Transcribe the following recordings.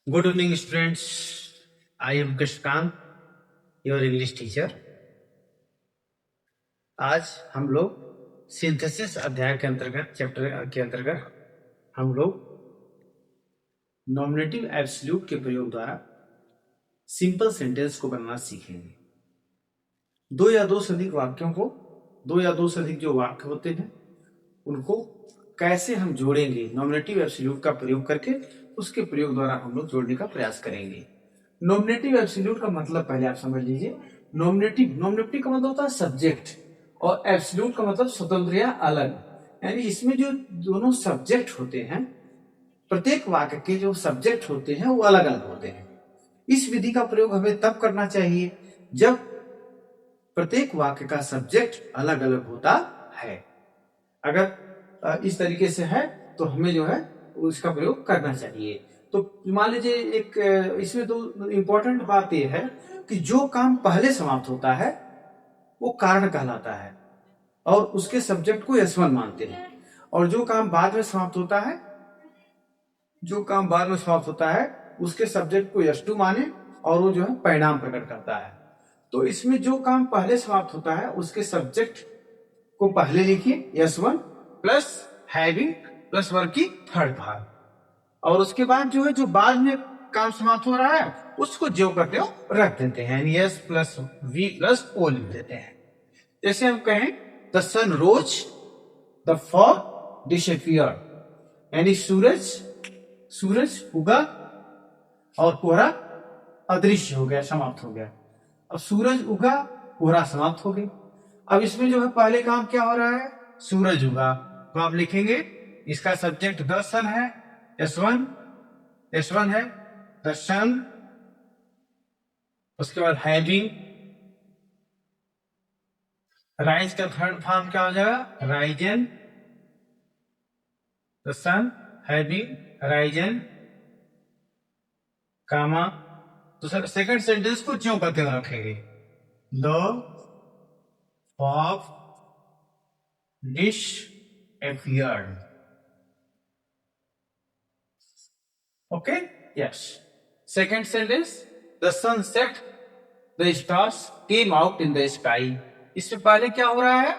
Good evening, students. I am Krishkant, your English teacher. आज हम लोग सिंथेसिस अध्याय के अंतर्गत चैप्टर के अंतर्गत हम लोग नॉमिनेटिव एब्सोल्यूट के प्रयोग द्वारा सिंपल सेंटेंस को बनाना सीखेंगे। दो या दो से अधिक वाक्यों को, दो या दो से अधिक जो वाक्य होते हैं उनको कैसे हम जोड़ेंगे, नॉमिनेटिव एब्सोल्यूट का प्रयोग करके उसके प्रयोग द्वारा हम लोग जोड़ने का प्रयास करेंगे। नॉमिनेटिव एब्सोल्यूट का मतलब पहले आप समझ लीजिए। नॉमिनेटिव का मतलब होता है सब्जेक्ट और एब्सोल्यूट का मतलब स्वतंत्र या अलग। यानी इसमें जो दोनों सब्जेक्ट होते हैं, प्रत्येक वाक्य के जो सब्जेक्ट होते हैं वो अलग अलग होते हैं। इस विधि का प्रयोग हमें तब करना चाहिए जब प्रत्येक वाक्य का सब्जेक्ट अलग अलग होता है। अगर इस तरीके से है तो हमें जो है उसका प्रयोग करना चाहिए। तो मान लीजिए एक इसमें तो इम्पोर्टेंट बात यह है कि जो काम पहले समाप्त होता है वो कारण कहलाता है और उसके सब्जेक्ट को S1 मानते हैं, और जो काम बाद में समाप्त होता है उसके सब्जेक्ट को S2 माने और वो जो है परिणाम प्रकट करता है। तो इसमें जो काम पहले समाप्त होता है उसके सब्जेक्ट को पहले लिखिए S1 plus having plus verb की थर्ड भाग, और उसके बाद जो है जो बाद में काम समाप्त हो रहा है उसको जो करते हो रख देते हैं, यानी S plus V plus O लिख देते हैं। जैसे हम कहें the sun rose, the fog disappeared, यानी सूरज उगा और कोहरा अदृश्य हो गया, समाप्त हो गया। अब सूरज उगा, कोहरा समाप्त हो गई। अब इसमें जो है पहले काम क्या हो रहा है, सूरज उगा, तो आप लिखेंगे इसका सब्जेक्ट द सन है, S1 है द सन, उसके बाद हैविंग, राइज का थर्ड फॉर्म क्या हो जाएगा, risen, the sun having risen, comma. तो सर सेकंड सेंटेंस को क्यों करते हुए रखेंगे, the fog disappeared. Okay? Yes. Second sentence, the sun set, the stars came out in the sky. इससे पहले क्या हो रहा है,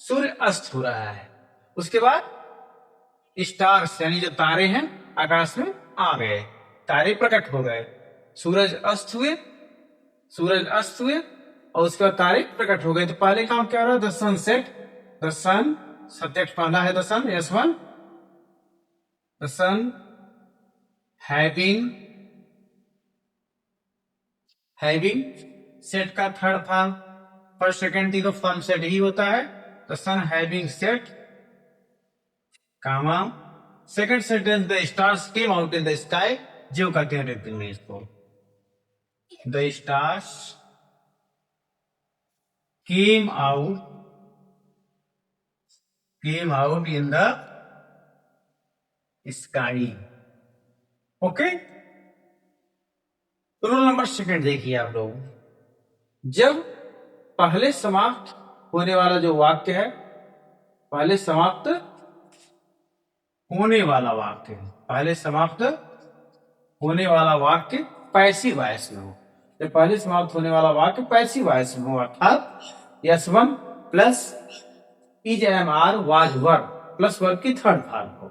सूर्य अस्त हो रहा है, उसके बाद स्टार्स यानी जो तारे हैं आकाश में आ गए, तारे प्रकट हो गए, सूरज अस्त हुए और उसके बाद तारे प्रकट हो गए। तो पहले काम क्या हो रहा है, the sun set, the sun subject पहला है the sun S1, the sun having set का थर्ड फॉर्म, फर्स्ट सेकंड तीनों फॉर्म सेट ही होता है, the sun having set, comma. Second sentence, the stars came out in the sky, जो कहते हैं लिखते हैं इसको, the stars came out in the sky. Okay. Rule number second देखिए आप लोग, जब पहले समाप्त होने वाला जो वाक्य है, पहले समाप्त होने वाला वाक्य पैसिव वॉइस में हो, जब पहले समाप्त होने वाला वाक्य पैसिव वॉइस में हो, अर्थात S1 plus is am are was verb plus verb की थर्ड फॉर्म हो,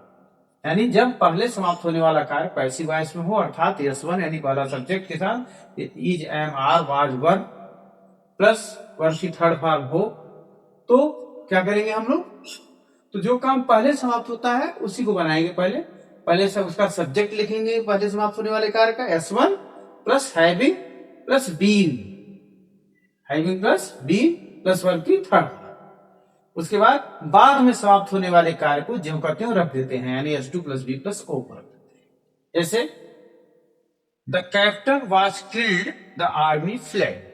यानी जब पहले समाप्त होने वाला कार्य पैसिव वॉइस में हो अर्थात S1 यानी पहला सब्जेक्ट के साथ is am are was verb plus verb की थर्ड फॉर्म हो, तो क्या करेंगे हम लोग, तो जो काम पहले समाप्त होता है उसी को बनाएंगे। पहले से उसका सब्जेक्ट लिखेंगे पहले समाप्त होने वाले कार्य का S1 plus having plus been plus verb की थर्ड, उसके बाद में समाप्त होने वाले कार्य को जो करते हैं रख देते हैं, यानी S2 plus B plus O पर। जैसे the captain was killed, the army fled,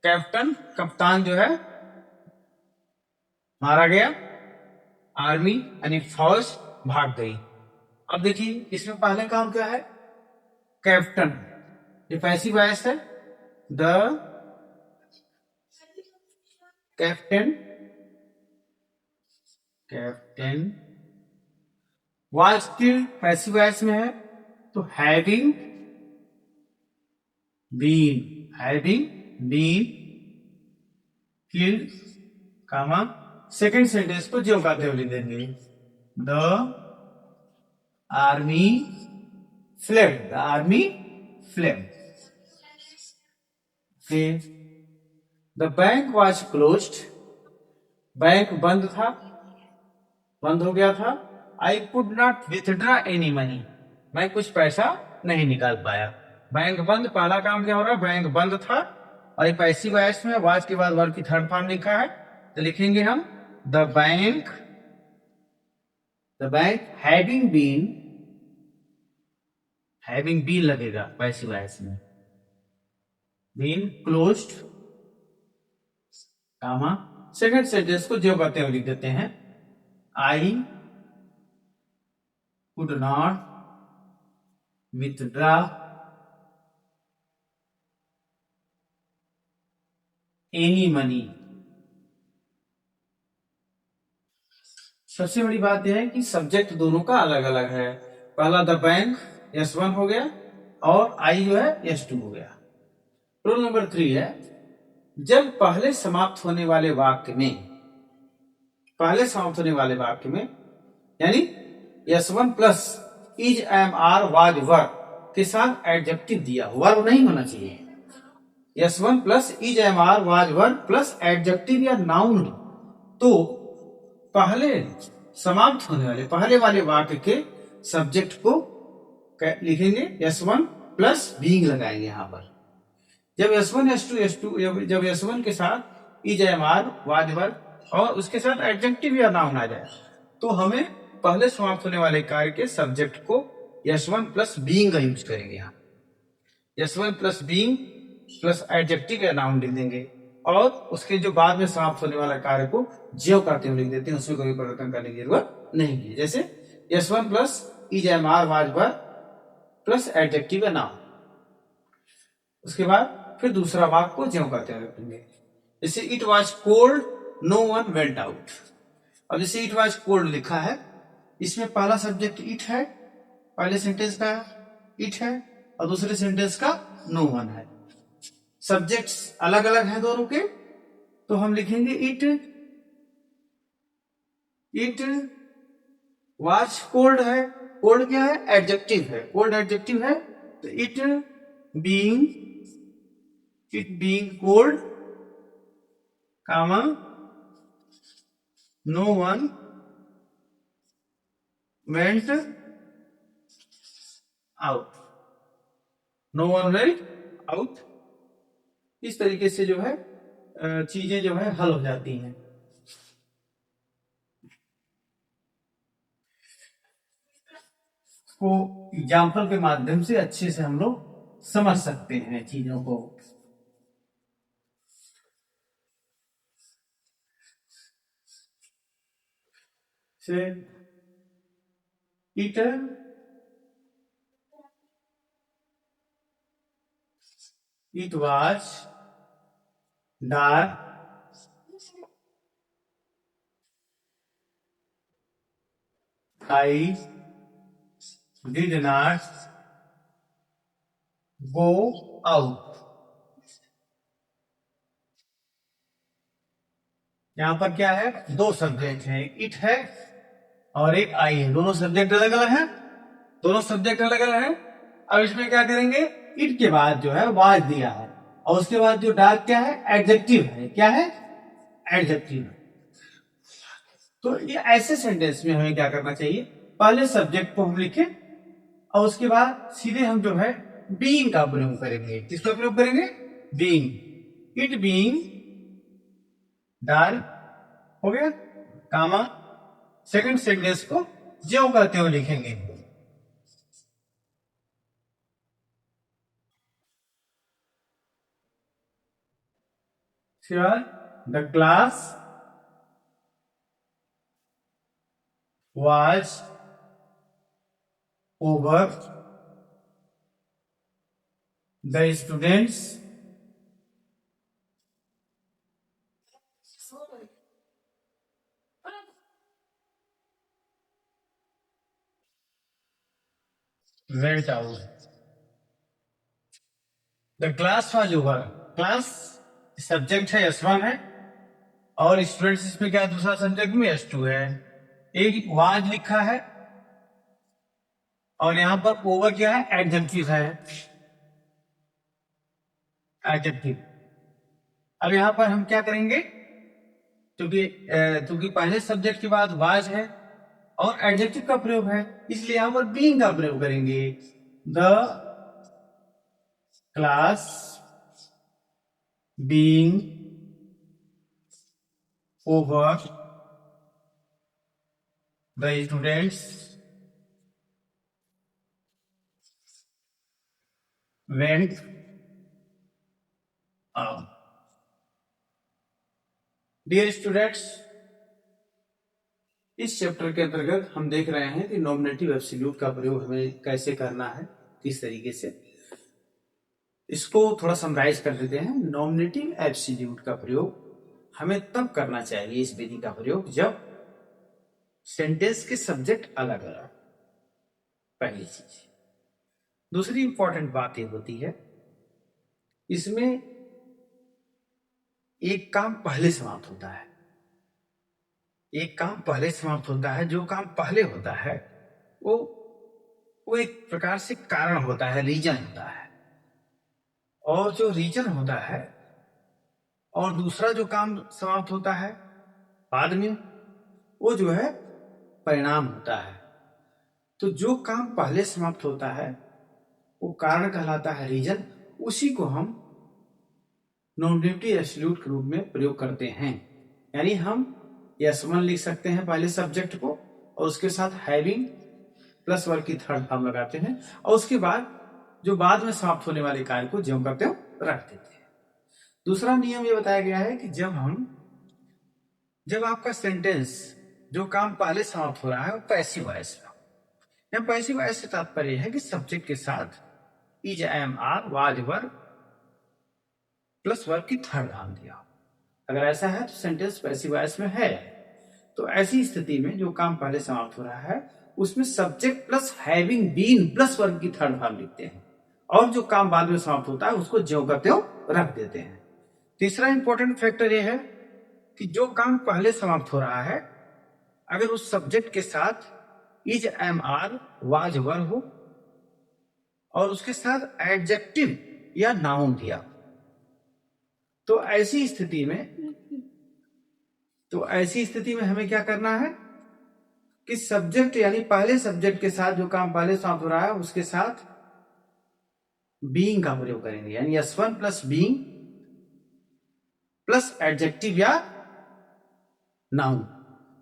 कप्तान जो है मारा गया, आर्मी यानी फौज भाग गई। अब देखिए इसमें पहले काम क्या है, कैप्टन, ये पैसिव वॉइस है, the captain was killed passive voice में है, तो having been killed, comma, second sentence को ज्यो का त्यों लिख देंगे, द आर्मी फ्लेड। फिर the bank was closed, bank बंद था, बंद हो गया था। I could not withdraw any money, मैं कुछ पैसा नहीं निकाल पाया। बैंक बंद, पहला काम क्या हो रहा है, बैंक बंद था। और एक पैसिव वॉइस में वॉज के बाद वर्ब की थर्ड फॉर्म लिखा है, तो लिखेंगे हम द बैंक हैविंग बीन लगेगा पैसिव वॉइस में, been closed, comma, second sentence को जो कहते हुए लिख देते हैं, I could not withdraw any money. सबसे बड़ी बात यह है कि सब्जेक्ट दोनों का अलग अलग है। पहला द बैंक S1 हो गया और आई जो है S2 हो गया। रूल नंबर 3 है, जब पहले समाप्त होने वाले वाक्य में यानी S1 plus is am are was were के साथ एडजेक्टिव दिया, वर्ब नहीं होना चाहिए। S1 plus is am are was were plus adjective या नाउन, तो पहले समाप्त होने वाले पहले वाले वाक्य के सब्जेक्ट को लिखेंगे S1 प्लस बीइंग लगाएंगे यहां पर। जब S1 S2 जब S1 के साथ is am are was were और उसके साथ एडजेक्टिव या नाउन आ जाए, तो हमें पहले समाप्त होने वाले कार्य के सब्जेक्ट को S1 प्लस बीइंग का यूज करेंगे। यहाँ S1 plus being plus adjective या नाउन लिख देंगे और उसके जो बाद में समाप्त होने वाला कार्य को ज्यो करते हुए लिख देते हैं, उसमें कोई परिवर्तन करने की जरूरत नहीं है। जैसे S1 plus is am are was were plus adjective या नाउन, उसके बाद फिर दूसरा वाक्य को ज्यो करते हुए लिखेंगे। जैसे it was cold no one went out. अब जैसे इट वॉज कोल्ड लिखा है, इसमें पहला सब्जेक्ट इट है, पहले सेंटेंस का इट है और दूसरे सेंटेंस का नो वन है। सब्जेक्ट्स अलग अलग हैं दोनों के, तो हम लिखेंगे इट वॉज कोल्ड है, कोल्ड क्या है, एडजेक्टिव है, कोल्ड एडजेक्टिव है, तो it being cold, comma, no one went out, no one went out. इस तरीके से जो है चीजें जो है हल हो जाती हैं। को एग्जाम्पल के माध्यम से अच्छे से हम लोग समझ सकते हैं चीजों को। से it was dark, I did not go out। यहां पर क्या है, दो सब्जेक्ट हैं, एक इट है और एक आई है। दोनों सब्जेक्ट अलग अलग हैं, अब इसमें क्या करेंगे, इट के बाद जो है वाज दिया है और उसके बाद जो डार्क क्या है, एडजेक्टिव है। क्या है, एडजेक्टिव। तो ये ऐसे सेंटेंस में हमें क्या करना चाहिए, पहले सब्जेक्ट को हम लिखें और उसके बाद सीधे हम जो है बीइंग का प्रयोग करेंगे। किसका प्रयोग करेंगे, बीइंग। इट बीइंग डार्क हो गया, कामा, सेकंड सेंटेंस को ज्यो करते हुए लिखेंगे। The class was over, the students went out. The class was over. Class subject है S1 है, और स्टूडेंट्स इसमें क्या है, दूसरा सब्जेक्ट में S2 है। एक वाज लिखा है, और यहां पर ओवर क्या है, एडजेक्टिव है, एडजेक्टिव। अब यहां पर हम क्या करेंगे, क्योंकि पहले सब्जेक्ट के बाद वाज है और एडजेक्टिव का प्रयोग है, इसलिए यहां पर बीइंग का प्रयोग करेंगे। The class being over, the students went out. Dear students, इस चैप्टर के अंतर्गत हम देख रहे हैं कि नॉमिनेटिव एब्सोल्यूट का प्रयोग हमें कैसे करना है, किस तरीके से। इसको थोड़ा समराइज कर देते हैं। नॉमिनेटिव एब्सोल्यूट का प्रयोग हमें तब करना चाहिए, इस विधि का प्रयोग, जब सेंटेंस के सब्जेक्ट अलग अलग, पहली चीज। दूसरी इंपॉर्टेंट बात यह होती है, इसमें एक काम पहले समाप्त होता है। एक काम पहले समाप्त होता है। जो काम पहले होता है वो एक प्रकार से कारण होता है, रीजन होता है। और जो रीजन होता है, और दूसरा जो काम समाप्त होता है बाद में, वो जो है परिणाम होता है। तो जो काम पहले समाप्त होता है वो कारण कहलाता है, रीजन। उसी को हम नॉमिनेटिव एब्सोल्यूट के रूप में प्रयोग करते हैं। यानी हम S1 लिख सकते हैं पहले सब्जेक्ट को, और उसके साथ हैविंग प्लस वर्ब की थर्ड फॉर्म लगाते हैं, और उसके बाद जो बाद में समाप्त होने वाले कार्य को ज्यों करते हो रख देते हैं। दूसरा नियम ये बताया गया है कि जब आपका सेंटेंस, जो काम पहले समाप्त हो रहा है, वो पैसिव वॉइस में, या पैसिव वॉइस से तात्पर्य है कि सब्जेक्ट के साथ is, am, are, was, were plus verb की थर्ड फॉर्म दिया। अगर ऐसा है तो सेंटेंस पैसिव वॉइस में है। तो ऐसी स्थिति में जो काम पहले समाप्त हो रहा है उसमें subject plus having been plus verb की थर्ड फॉर्म लिखते हैं, और जो काम बाद में समाप्त होता है उसको ज्यों करते हो रख देते हैं। तीसरा इंपॉर्टेंट फैक्टर यह है कि जो काम पहले समाप्त हो रहा है, अगर उस सब्जेक्ट के साथ इज, एम, आर, वाज, वर हो, और उसके साथ एडजेक्टिव या नाउन दिया, तो ऐसी स्थिति में हमें क्या करना है कि सब्जेक्ट, यानी पहले सब्जेक्ट के साथ जो काम पहले समाप्त हो रहा है उसके साथ बीइंग का प्रयोग करेंगे। यानी S1 plus being plus adjective या नाउन,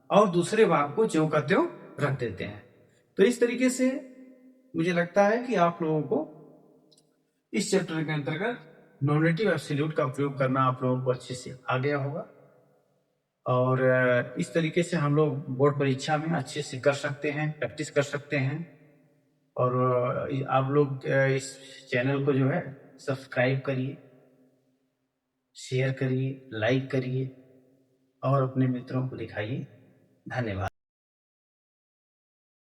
और दूसरे वाक्य को ज्यों का त्यों रख देते हैं। तो इस तरीके से मुझे लगता है कि आप लोगों को इस चैप्टर के अंतर्गत नॉमिनेटिव एब्सोल्यूट का प्रयोग करना आप लोगों को अच्छे से आ गया होगा, और इस तरीके से हम लोग बोर्ड परीक्षा में अच्छे से कर सकते हैं, प्रैक्टिस कर सकते हैं। और आप लोग इस चैनल को जो है सब्सक्राइब करिए, शेयर करिए, लाइक करिए, और अपने मित्रों को दिखाइए। धन्यवाद।